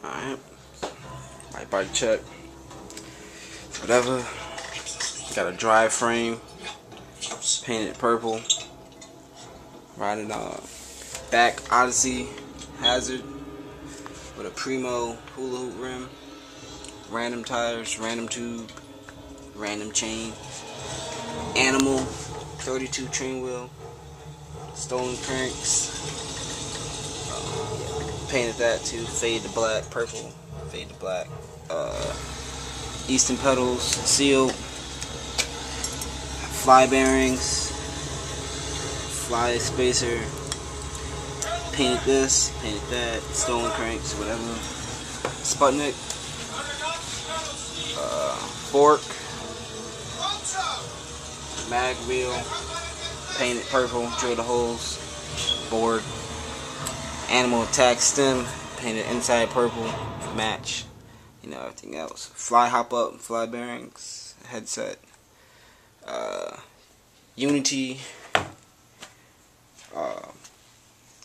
Alright. My bike check. Whatever. Got a dry frame. Painted purple. Riding back Odyssey Hazard with a Primo hula hoop rim. Random tires, random tube, random chain. Animal 32 train wheel. Stolen cranks. Painted that too. Fade to black, purple. Fade to black. Easton pedals, sealed. Fly bearings. Fly spacer. Painted this, painted that. Stolen cranks, whatever. Sputnik. Fork. Mag wheel. Painted purple. Drill the holes. Board. Animal attack stem, painted inside purple, match, you know, everything else. Fly hop up, fly bearings, headset, Unity,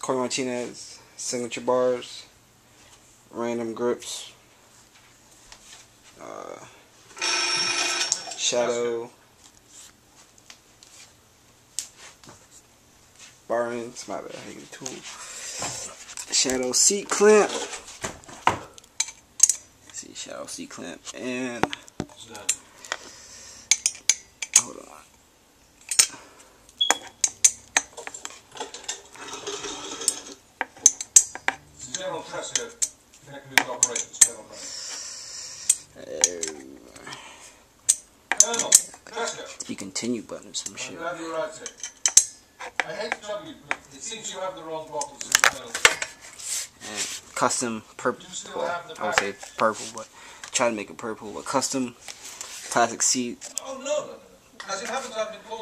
Corey Martinez, signature bars, random grips, shadow, bar ends, my bad, I hate the tool. Shadow seat clamp. See, shadow seat clamp and hold on. You continue button some shit. I hate to trouble you, but it seems you have the wrong bottles. And custom purple, I would say purple, but try to make it purple. A custom plastic seat.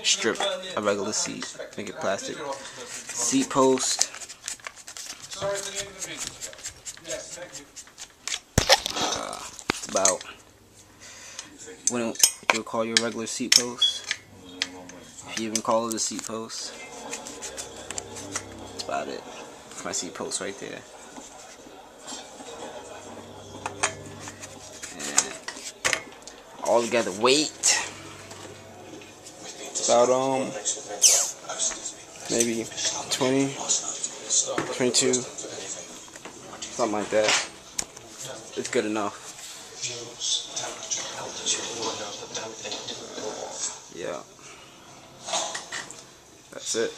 Strip a regular seat, make it plastic. Seat post. Sorry for the inconvenience. Yes, thank you. It's about what you'll call your regular seat post. If you even call it a seat post. That's about it. That's my seat post right there. And altogether weight. It's about maybe 20, 22, something like that. It's good enough. Yeah. That's it.